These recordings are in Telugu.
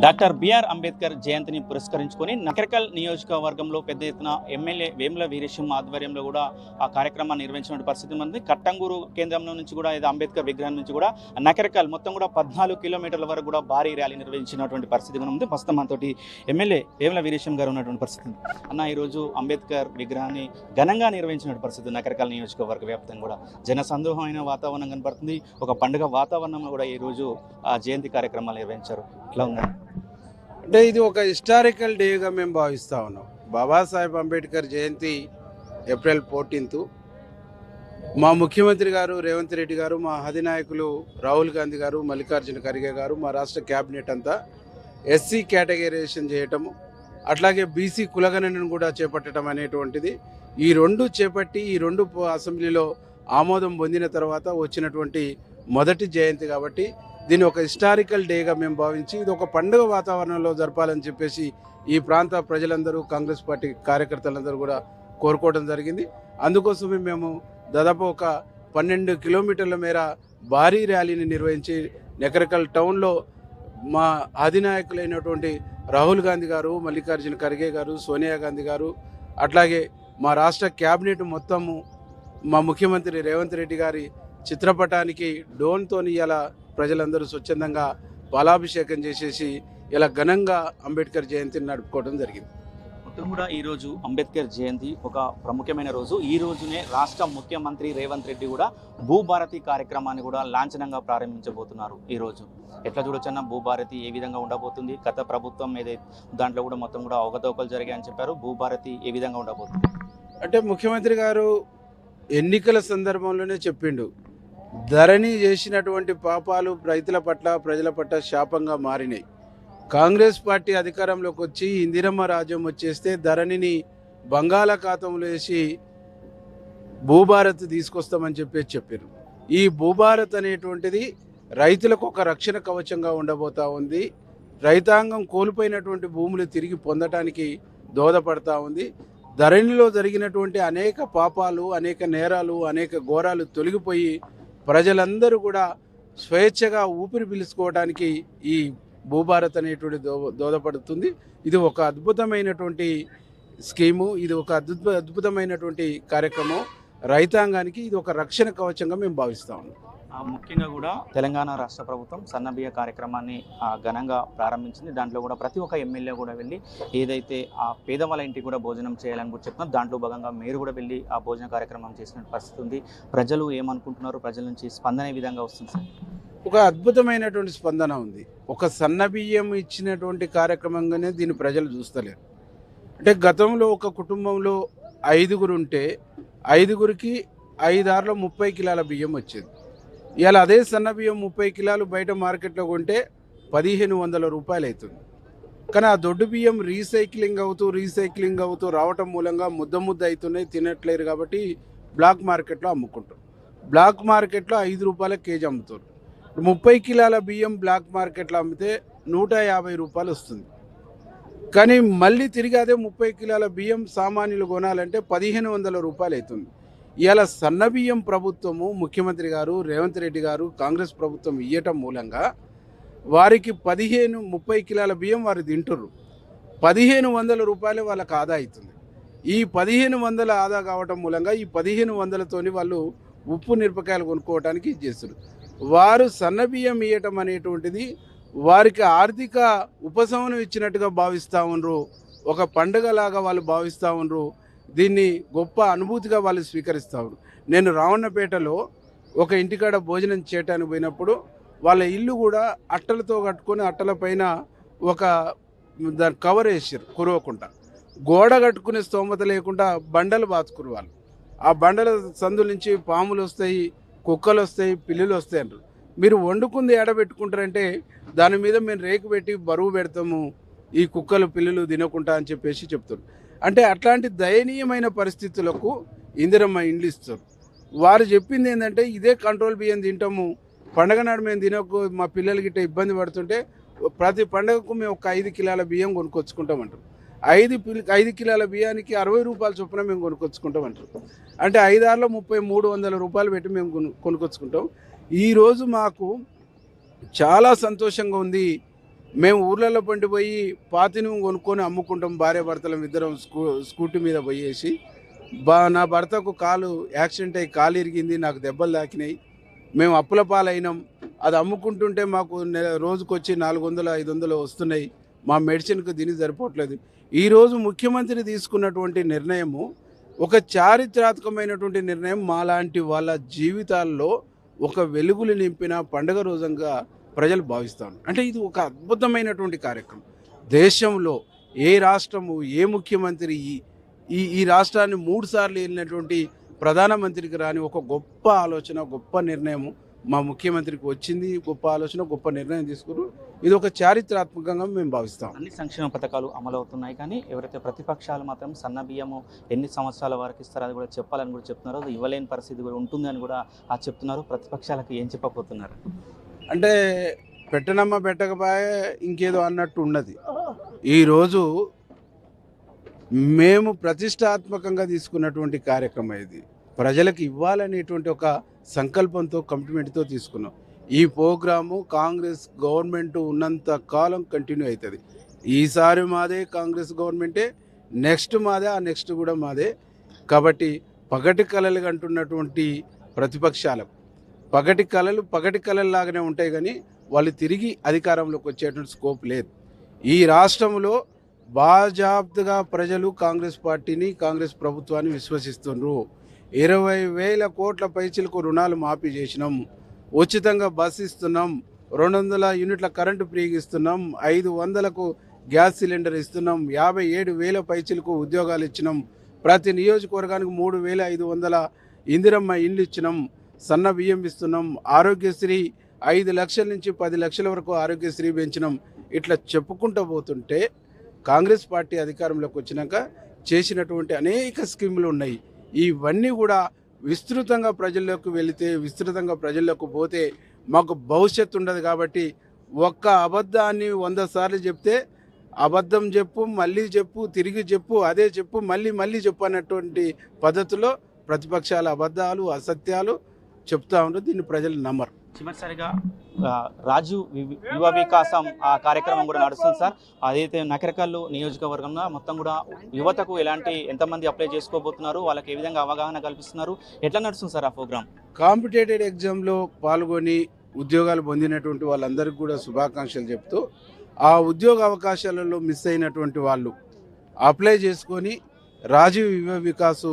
డాక్టర్ బిఆర్ అంబేద్కర్ జయంతిని పురస్కరించుకొని నకరికల్ నియోజకవర్గంలో పెద్ద ఎత్తున ఎమ్మెల్యే వేముల వీరేశం ఆధ్వర్యంలో కూడా ఆ కార్యక్రమాన్ని నిర్వహించిన పరిస్థితి ఉంది. కట్టంగూరు కేంద్రంలో నుంచి కూడా అంబేద్కర్ విగ్రహం నుంచి కూడా నకరికల్ మొత్తం కూడా 14 కిలోమీటర్ల వరకు కూడా భారీ ర్యాలీ నిర్వహించినటువంటి పరిస్థితి ఉంది. ప్రస్తుతం మనతోటి ఎమ్మెల్యే వేముల వీరేశం గారు ఉన్నటువంటి పరిస్థితి అన్న. ఈరోజు అంబేద్కర్ విగ్రహాన్ని ఘనంగా నిర్వహించిన పరిస్థితి నకరికల్ నియోజకవర్గ వ్యాప్తంగా కూడా జన సందోహమైన వాతావరణం కనబడుతుంది. ఒక పండుగ వాతావరణంలో కూడా ఈరోజు ఆ జయంతి కార్యక్రమాలు నిర్వహించారు. ఇట్లా ఉందండి. అంటే ఇది ఒక హిస్టారికల్ డేగా మేము భావిస్తూ ఉన్నాం. బాబాసాహెబ్ అంబేద్కర్ జయంతి ఏప్రిల్ 14. మా ముఖ్యమంత్రి గారు రేవంత్ రెడ్డి గారు, మా అధినాయకులు రాహుల్ గాంధీ గారు, మల్లికార్జున ఖర్గే గారు, మా రాష్ట్ర క్యాబినెట్ అంతా ఎస్సీ కేటగిరైజేషన్ చేయటము, అట్లాగే బీసీ కులగణనను కూడా చేపట్టడం అనేటువంటిది ఈ రెండు చేపట్టి ఈ రెండు అసెంబ్లీలో ఆమోదం పొందిన తర్వాత వచ్చినటువంటి మొదటి జయంతి కాబట్టి దీన్ని ఒక హిస్టారికల్ డేగా మేము భావించి ఇది ఒక పండుగ వాతావరణంలో జరపాలని చెప్పేసి ఈ ప్రాంత ప్రజలందరూ, కాంగ్రెస్ పార్టీ కార్యకర్తలందరూ కూడా కోరుకోవడం జరిగింది. అందుకోసమే మేము దాదాపు ఒక 12 కిలోమీటర్ల మేర భారీ ర్యాలీని నిర్వహించి నకరికల్ టౌన్లో మా అధినాయకులైనటువంటి రాహుల్ గాంధీ గారు, మల్లికార్జున ఖర్గే గారు, సోనియా గాంధీ గారు, అట్లాగే మా రాష్ట్ర క్యాబినెట్ మొత్తము మా ముఖ్యమంత్రి రేవంత్ రెడ్డి గారి చిత్రపటానికి డోన్తోని ఇలా ప్రజలందరూ స్వచ్ఛందంగా పాలాభిషేకం చేసేసి ఇలా ఘనంగా అంబేద్కర్ జయంతిని నడుపుకోవడం జరిగింది. మొత్తం కూడా ఈరోజు అంబేద్కర్ జయంతి ఒక ప్రముఖమైన రోజు. ఈ రోజునే రాష్ట్ర ముఖ్యమంత్రి రేవంత్ రెడ్డి కూడా భూభారతి కార్యక్రమాన్ని కూడా లాంఛనంగా ప్రారంభించబోతున్నారు. ఈరోజు ఎట్లా చూడొచ్చన్న, భూభారతి ఏ విధంగా ఉండబోతుంది? గత ప్రభుత్వం ఏదైతే దాంట్లో కూడా మొత్తం కూడా అవకతవకలు జరిగాయని చెప్పారు. భూభారతి ఏ విధంగా ఉండబోతుంది అంటే ముఖ్యమంత్రి గారు ఎన్నికల సందర్భంలోనే చెప్పిండు, ధరణి చేసినటువంటి పాపాలు రైతుల పట్ల, ప్రజల పట్ల శాపంగా మారినాయి. కాంగ్రెస్ పార్టీ అధికారంలోకి వచ్చి ఇందిరమ్మ రాజ్యం వచ్చేస్తే ధరణిని బంగాళాఖాతంలో వేసి భూభారత్ తీసుకొస్తామని చెప్పారు. ఈ భూభారత్ అనేటువంటిది రైతులకు ఒక రక్షణ కవచంగా ఉండబోతా ఉంది. రైతాంగం కోల్పోయినటువంటి భూములు తిరిగి పొందటానికి దోహదపడతా ఉంది. ధరణిలో జరిగినటువంటి అనేక పాపాలు, అనేక నేరాలు, అనేక ఘోరాలు తొలగిపోయి ప్రజలందరూ కూడా స్వేచ్ఛగా ఊపిరి పీల్చుకోవడానికి ఈ భూభారత్ అనేటువంటి దోహదపడుతుంది. ఇది ఒక అద్భుతమైనటువంటి స్కీము, ఇది ఒక అద్భుతమైనటువంటి కార్యక్రమం. రైతాంగానికి ఇది ఒక రక్షణ కవచంగా మేము భావిస్తా ఉన్నాం. ముఖ్యంగా కూడా తెలంగాణ రాష్ట్ర ప్రభుత్వం సన్నబియ్య కార్యక్రమాన్ని ఘనంగా ప్రారంభించింది. దాంట్లో కూడా ప్రతి ఒక్క ఎమ్మెల్యే కూడా వెళ్ళి ఏదైతే ఆ పేదవాళ్ళ ఇంటికి కూడా భోజనం చేయాలని కూడా చెప్తున్నారు. దాంట్లో భాగంగా మీరు కూడా వెళ్ళి ఆ భోజన కార్యక్రమం చేసిన పరిస్థితి ఉంది. ప్రజలు ఏమనుకుంటున్నారు? ప్రజల నుంచి స్పందన ఏ విధంగా వస్తుంది సార్? ఒక అద్భుతమైనటువంటి స్పందన ఉంది. ఒక సన్నబియ్యం ఇచ్చినటువంటి కార్యక్రమంగానే దీన్ని ప్రజలు చూస్తలేరు. అంటే గతంలో ఒక కుటుంబంలో 5గురు ఉంటే 5గురికి 5 30 కిలోల బియ్యం వచ్చేది. ఇవాళ అదే సన్న బియ్యం 30 కిలోలు బయట మార్కెట్లో కొంటే 1500 రూపాయలు అవుతుంది. కానీ ఆ దొడ్డు బియ్యం రీసైక్లింగ్ అవుతూ రావటం మూలంగా ముద్ద అవుతున్నాయి, తినట్లేరు. కాబట్టి బ్లాక్ మార్కెట్లో అమ్ముకుంటారు. బ్లాక్ మార్కెట్లో 5 రూపాయల కేజీ అమ్ముతారు. 30 కిలోల బియ్యం బ్లాక్ మార్కెట్లో అమ్మితే 150 రూపాయలు వస్తుంది. కానీ మళ్ళీ తిరిగి అదే 30 కిలోల బియ్యం సామాన్యులు కొనాలంటే 1500 రూపాయలు అవుతుంది. ఇవాళ సన్నబియ్యం ప్రభుత్వము, ముఖ్యమంత్రి గారు రేవంత్ రెడ్డి గారు, కాంగ్రెస్ ప్రభుత్వం ఇవ్వటం మూలంగా వారికి 30 కిలోల బియ్యం వారు తింటుర్రు. 1500 రూపాయలు వాళ్ళకి ఆదా అవుతుంది. ఈ 1500 ఆదా కావటం మూలంగా ఈ 1500తోని వాళ్ళు ఉప్పు మిరపకాయలు కొనుక్కోవడానికి చేస్తారు. వారు సన్నబియ్యం ఇవ్వటం అనేటువంటిది వారికి ఆర్థిక ఉపశమనం ఇచ్చినట్టుగా భావిస్తూ ఉన్నారు. ఒక పండుగలాగా వాళ్ళు భావిస్తూ ఉన్నారు. దీన్ని గొప్ప అనుభూతిగా వాళ్ళు స్వీకరిస్తారు. నేను రావణపేటలో ఒక ఇంటికాడ భోజనం చేయటానికి పోయినప్పుడు వాళ్ళ ఇల్లు కూడా అట్టలతో కట్టుకొని అట్టల పైన ఒక దాని కవర్ వేసారు కురవకుండా. గోడ కట్టుకునే స్తోమత లేకుండా బండలు బాతుకురు వాళ్ళు. ఆ బండల సందుల నుంచి పాములు వస్తాయి, కుక్కలు వస్తాయి, పిల్లులు వస్తాయి అంటారు. మీరు వండుకుంది ఏడబెట్టుకుంటారంటే దాని మీద మేము రేకు పెట్టి బరువు పెడతాము, ఈ కుక్కలు పిల్లులు తినకుండా అని చెప్పేసి చెప్తారు. అంటే అట్లాంటి దయనీయమైన పరిస్థితులకు ఇందిరమ్మ ఇండ్లు ఇస్తారు. వారు చెప్పింది ఏంటంటే ఇదే కంట్రోల్ బియ్యం తింటాము, పండగ నాడు మేము తినకు, మా పిల్లలకి గిట్ట ఇబ్బంది పడుతుంటే ప్రతి పండగకు మేము ఒక 5 కిలోల బియ్యం కొనుక్కొచ్చుకుంటామంటారు. 5 కిలోల బియ్యానికి 60 రూపాయల చొప్పున మేము కొనుక్కొచ్చుకుంటామంటారు. అంటే 5 300 రూపాయలు పెట్టి మేము కొనుక్కొచ్చుకుంటాం. ఈరోజు మాకు చాలా సంతోషంగా ఉంది. మేము ఊర్లలో పండిపోయి పాతిని కొనుక్కొని అమ్ముకుంటాం, భార్య భర్తలం ఇద్దరం స్కూటీ మీద పోయేసి నా భర్తకు కాలు యాక్సిడెంట్ అయ్యి కాలు ఇరిగింది, నాకు దెబ్బలు తాకినాయి, మేము అప్పుల పాలైనాం, అది అమ్ముకుంటుంటే మాకు రోజుకొచ్చి 400-500 వస్తున్నాయి, మా మెడిసిన్కు దీనికి సరిపోవట్లేదు. ఈరోజు ముఖ్యమంత్రి తీసుకున్నటువంటి నిర్ణయము ఒక చారిత్రాత్మకమైనటువంటి నిర్ణయం. మాలాంటి వాళ్ళ జీవితాల్లో ఒక వెలుగులు నింపిన పండుగ రోజంగా ప్రజలు భావిస్తాను. అంటే ఇది ఒక అద్భుతమైనటువంటి కార్యక్రమం. దేశంలో ఏ రాష్ట్రము, ఏ ముఖ్యమంత్రి ఈ రాష్ట్రాన్ని 3 సార్లు వెళ్ళినటువంటి ప్రధానమంత్రికి రాని ఒక గొప్ప ఆలోచన, గొప్ప నిర్ణయము మా ముఖ్యమంత్రికి వచ్చింది. గొప్ప ఆలోచన, గొప్ప నిర్ణయం తీసుకున్నారు. ఇది ఒక చారిత్రాత్మకంగా మేము భావిస్తాం. అన్ని సంక్షేమ పథకాలు అమలు అవుతున్నాయి, కానీ ఎవరైతే ప్రతిపక్షాలు మాత్రం సన్న బియ్యము ఎన్ని సంవత్సరాల వరకు ఇస్తారో అది కూడా చెప్పాలని కూడా చెప్తున్నారు. అది ఇవ్వలేని పరిస్థితి కూడా ఉంటుందని కూడా చెప్తున్నారు. ప్రతిపక్షాలకు ఏం చెప్పబోతున్నారు అంటే పెట్టనమ్మ పెట్టకపోయే ఇంకేదో అన్నట్టు ఉన్నది. ఈరోజు మేము ప్రతిష్టాత్మకంగా తీసుకున్నటువంటి కార్యక్రమం ఇది. ప్రజలకు ఇవ్వాలనేటువంటి ఒక సంకల్పంతో, కమిట్మెంట్తో తీసుకున్నాం. ఈ ప్రోగ్రాము కాంగ్రెస్ గవర్నమెంట్ ఉన్నంత కాలం కంటిన్యూ అవుతుంది. ఈసారి మాదే కాంగ్రెస్ గవర్నమెంటే, నెక్స్ట్ మాదే, ఆ నెక్స్ట్ కూడా మాదే. కాబట్టి పగటి కళలు అంటున్నటువంటి ప్రతిపక్షాలకు పగటి కళల్లాగానే ఉంటాయి, కానీ వాళ్ళు తిరిగి అధికారంలోకి వచ్చేటువంటి స్కోప్ లేదు. ఈ రాష్ట్రంలో బాజాబ్తుగా ప్రజలు కాంగ్రెస్ పార్టీని, కాంగ్రెస్ ప్రభుత్వాన్ని విశ్వసిస్తున్నారు. 20,000 కోట్ల పైచిలకు రుణాలు మాఫీ చేసినాం, ఉచితంగా బస్ ఇస్తున్నాం, 200 యూనిట్ల కరెంటు ఫ్రీగా ఇస్తున్నాం, 500కు గ్యాస్ సిలిండర్ ఇస్తున్నాం, 57,000 పైచిలకు ఉద్యోగాలు ఇచ్చినాం, ప్రతి నియోజకవర్గానికి 3,500 ఇందిరమ్మ ఇండ్లు ఇచ్చినాం, సన్న బియ్యం ఇస్తున్నాం, ఆరోగ్యశ్రీ 5 లక్షల నుంచి 10 లక్షల వరకు ఆరోగ్యశ్రీ పెంచినాం. ఇట్లా చెప్పుకుంటూ పోతుంటే కాంగ్రెస్ పార్టీ అధికారంలోకి వచ్చినాక చేసినటువంటి అనేక స్కీములు ఉన్నాయి. ఇవన్నీ కూడా విస్తృతంగా ప్రజల్లోకి వెళితే, విస్తృతంగా ప్రజల్లోకి పోతే మాకు భవిష్యత్తు ఉండదు. కాబట్టి ఒక్క అబద్ధాన్ని 100 సార్లు చెప్తే అబద్ధం చెప్పు, మళ్ళీ చెప్పు, తిరిగి చెప్పు, అదే చెప్పు, మళ్ళీ చెప్పు అన్నటువంటి పద్ధతిలో ప్రతిపక్షాల అబద్ధాలు, అసత్యాలు చెప్తా ఉంటారు. దీన్ని ప్రజలు నమ్మరు. చివరిసారిగా రాజు యువ వికాసం ఆ కార్యక్రమం కూడా నడుస్తుంది సార్. అదైతే నకరికల్లు నియోజకవర్గంలో మొత్తం కూడా యువతకు ఎంతమంది అప్లై చేసుకోబోతున్నారు, వాళ్ళకి ఏ విధంగా అవగాహన కల్పిస్తున్నారు, ఎట్లా నడుస్తుంది సార్ ఆ ప్రోగ్రామ్? కాంపిటేటివ్ ఎగ్జామ్లో పాల్గొని ఉద్యోగాలు పొందినటువంటి వాళ్ళందరికీ కూడా శుభాకాంక్షలు చెప్తూ, ఆ ఉద్యోగ అవకాశాలలో మిస్ అయినటువంటి వాళ్ళు అప్లై చేసుకొని రాజీవ్ యువ వికాసు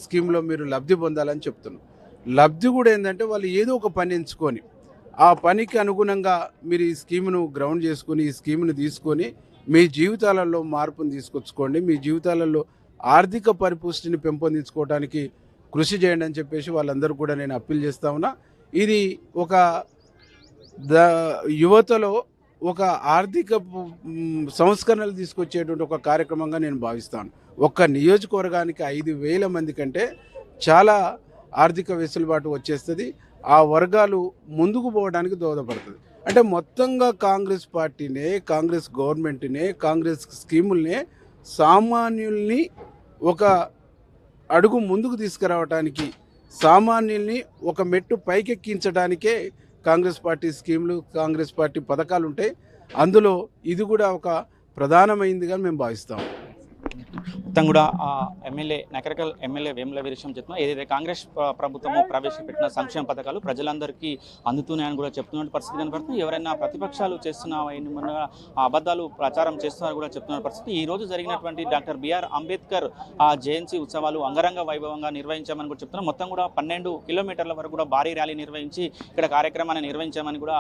స్కీమ్లో మీరు లబ్ధి పొందాలని చెప్తున్నాం. లబ్ధి కూడా ఏంటంటే వాళ్ళు ఏదో ఒక పని ఎంచుకొని ఆ పనికి అనుగుణంగా మీరు ఈ స్కీమ్ను గ్రౌండ్ చేసుకొని, ఈ స్కీమ్ను తీసుకొని మీ జీవితాలలో మార్పును తీసుకొచ్చుకోండి, మీ జీవితాలలో ఆర్థిక పరిపుష్టిని పెంపొందించుకోవడానికి కృషి చేయండి అని చెప్పేసి వాళ్ళందరూ కూడా నేను అప్పీల్ చేస్తా ఉన్నా. ఇది ఒక యువతలో ఒక ఆర్థిక సంస్కరణలు తీసుకొచ్చేటువంటి ఒక కార్యక్రమంగా నేను భావిస్తాను. ఒక్క నియోజకవర్గానికి 5,000 మంది కంటే చాలా ఆర్థిక వెసులుబాటు వచ్చేస్తుంది. ఆ వర్గాలు ముందుకు పోవడానికి దోహదపడుతుంది. అంటే మొత్తంగా కాంగ్రెస్ పార్టీనే, కాంగ్రెస్ గవర్నమెంట్నే, కాంగ్రెస్ స్కీముల్నే సామాన్యుల్ని ఒక అడుగు ముందుకు తీసుకురావడానికి, సామాన్యుల్ని ఒక మెట్టు పైకెక్కించడానికే కాంగ్రెస్ పార్టీ స్కీములు, కాంగ్రెస్ పార్టీ పథకాలు ఉంటాయి. అందులో ఇది కూడా ఒక ప్రధానమైందిగా మేము భావిస్తాం. మొత్తం కూడా నకరికల్ ఎమ్మెల్యే వేముల వీరేశం చెప్తున్నా, ఏదైతే కాంగ్రెస్ ప్రభుత్వము ప్రవేశపెట్టిన సంక్షేమ పథకాలు ప్రజలందరికీ అందుతున్నాయని కూడా చెప్తున్న పరిస్థితి కనపడుతుంది. ఎవరైనా ప్రతిపక్షాలు చేస్తున్న అబద్ధాలు ప్రచారం చేస్తున్నారని కూడా చెప్తున్న పరిస్థితి. ఈ రోజు జరిగినటువంటి డాక్టర్ బిఆర్ అంబేద్కర్ జయంతి ఉత్సవాలు అంగరంగ వైభవంగా నిర్వహించామని కూడా చెప్తున్నారు. మొత్తం కూడా 12 కిలోమీటర్ల వరకు కూడా భారీ ర్యాలీ నిర్వహించి ఇక్కడ కార్యక్రమాన్ని నిర్వహించామని కూడా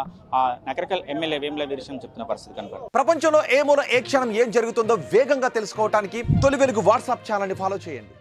నకరికల్ ఎమ్మెల్యే వేముల వీరేశం చెప్తున్న పరిస్థితి కనపడుతుంది. ప్రపంచంలో ఏ మూల ఏ క్షణం ఏం జరుగుతుందో వేగంగా తెలుసుకోవడానికి తొలి వెలుగు వాట్సాప్ ఛానల్ని ఫాలో చేయండి.